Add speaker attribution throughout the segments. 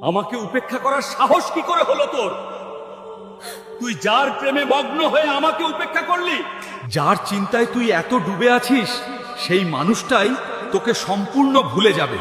Speaker 1: আমাকে উপেক্ষা করার সাহস কি করে হলো তোর? তুই যার প্রেমে মগ্ন হয়ে আমাকে উপেক্ষা করলি, যার চিন্তায় তুই এত ডুবে আছিস, সেই মানুষটাই তোকে সম্পূর্ণ ভুলে যাবে,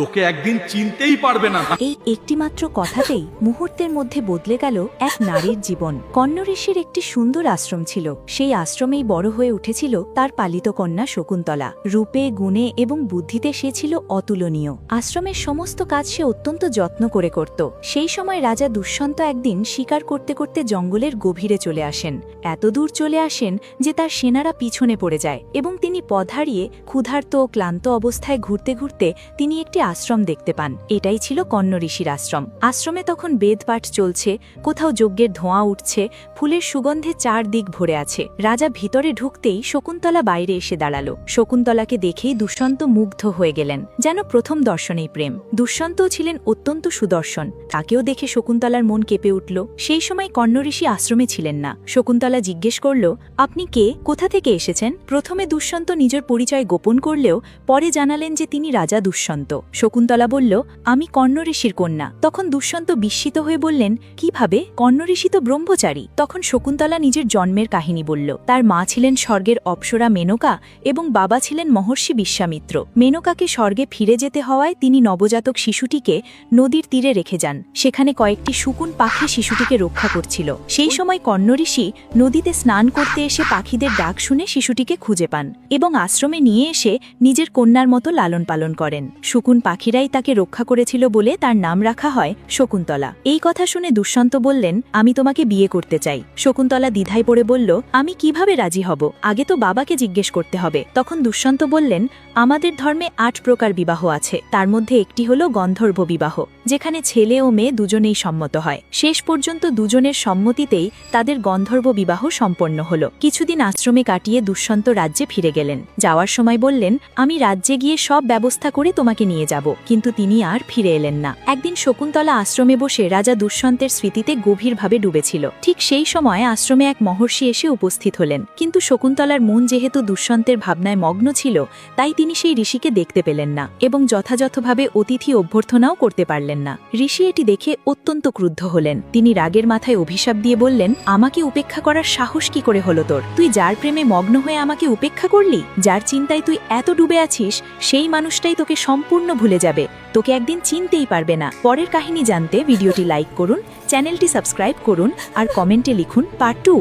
Speaker 1: তোকে একদিন চিনতেই পারবে না।
Speaker 2: এই একটিমাত্র কথাতেই মুহূর্তের মধ্যে বদলে গেল এক নারীর জীবন। কণ্য ঋষির একটি সুন্দর আশ্রম ছিল। সেই আশ্রমেই বড় হয়ে উঠেছিল তার পালিত কন্যা শকুন্তলা। রূপে, গুণে এবং বুদ্ধিতে সে ছিল অতুলনীয়। আশ্রমের সমস্ত কাজ সে অত্যন্ত যত্ন করে করত। সেই সময় রাজা দুষ্যন্ত একদিন শিকার করতে করতে জঙ্গলের গভীরে চলে আসেন। এত দূর চলে আসেন যে তার সেনারা পিছনে পড়ে যায় এবং তিনি পথ হারিয়ে ক্ষুধার্ত ও ক্লান্ত অবস্থায় ঘুরতে ঘুরতে তিনি একটি আশ্রম দেখতে পান। এটাই ছিল কণ্য ঋষির আশ্রম। আশ্রমে তখন বেদপাঠ চলছে, কোথাও যজ্ঞের ধোঁয়া উঠছে, ফুলের সুগন্ধে চারদিক ভরে আছে। রাজা ভিতরে ঢুকতেই শকুন্তলা বাইরে এসে দাঁড়ালো। শকুন্তলাকে দেখেই দুষ্যন্ত মুগ্ধ হয়ে গেলেন, যেন প্রথম দর্শনেই প্রেম। দুষ্যন্তও ছিলেন অত্যন্ত সুদর্শন, তাকেও দেখে শকুন্তলার মন কেঁপে উঠল। সেই সময় কণ্য ঋষি আশ্রমে ছিলেন না। শকুন্তলা জিজ্ঞেস করল, আপনি কে, কোথা থেকে এসেছেন? প্রথমে দুষ্যন্ত নিজের পরিচয় গোপন করলেও পরে জানালেন যে তিনি রাজা দুষ্যন্ত। শকুন্তলা বলল, আমি কণ্য ঋষির কন্যা। তখন দুষ্যন্ত বিস্মিত হয়ে বললেন, কিভাবে? কণ্য ঋষি তো ব্রহ্মচারী। তখন শকুন্তলা নিজের জন্মের কাহিনী বলল। তার মা ছিলেন স্বর্গের অপ্সরা মেনকা এবং বাবা ছিলেন মহর্ষি বিশ্বামিত্র। মেনকাকে স্বর্গে ফিরে যেতে হওয়ায় তিনি নবজাতক শিশুটিকে নদীর তীরে রেখে যান। সেখানে কয়েকটি শকুন পাখি শিশুটিকে রক্ষা করছিল। সেই সময় কণ্য ঋষি নদীতে স্নান করতে এসে পাখিদের ডাক শুনে শিশুটিকে খুঁজে পান এবং আশ্রমে নিয়ে এসে নিজের কন্যার মতো লালন পালন করেন। শকুন পাখিরাই তাকে রক্ষা করেছিল বলে তার নাম রাখা হয় শকুন্তলা। এই কথা শুনে দুষ্যন্ত বললেন, আমি তোমাকে বিয়ে করতে চাই। শকুন্তলা দ্বিধায় পড়ে বলল, আমি কিভাবে রাজি হব? আগে তো বাবাকে জিজ্ঞেস করতে হবে। তখন দুষ্যন্ত বললেন, আমাদের ধর্মে 8 প্রকার বিবাহ আছে। তার মধ্যে একটি হল গন্ধর্ব বিবাহ, যেখানে ছেলে ও মেয়ে দুজনেই সম্মত হয়। শেষ পর্যন্ত দুজনের সম্মতিতেই তাদের গন্ধর্ব বিবাহ সম্পন্ন হল। কিছুদিন আশ্রমে কাটিয়ে দুষ্যন্ত রাজ্যে ফিরে গেলেন। যাওয়ার সময় বললেন, আমি রাজ্যে গিয়ে সব ব্যবস্থা করে তোমাকে নিয়ে যাব। কিন্তু তিনি আর ফিরে এলেন না। একদিন শকুন্তলা আশ্রমে বসে রাজা দুষ্যন্তের স্মৃতিতে গভীরভাবে ডুবেছিল। ঠিক সেই সময় আশ্রমে এক মহর্ষি এসে উপস্থিত হলেন। কিন্তু শকুন্তলার মন যেহেতু দুষ্যন্তের ভাবনায় মগ্ন ছিল, তাই তিনি সেই ঋষিকে দেখতে পেলেন না এবং যথাযথভাবে অতিথি অভ্যর্থনাও করতে পারলেন না। ঋষি এটি দেখে অত্যন্ত ক্রুদ্ধ হলেন। তিনি রাগের মাথায় অভিশাপ দিয়ে বললেন, আমাকে উপেক্ষা করার সাহস কি করে হলো তোর? তুই যার প্রেমে মগ্ন হয়ে আমাকে উপেক্ষা করলি, যার চিন্তায় তুই এত ডুবে আছিস, সেই মানুষটাই তোকে সম্পূর্ণ ভুলে যাবে, তোকে একদিন চিনতেই পারবে না। পরের কাহিনী জানতে ভিডিওটি লাইক করুন, চ্যানেলটি সাবস্ক্রাইব করুন আর কমেন্টে লিখুন পার্ট 2।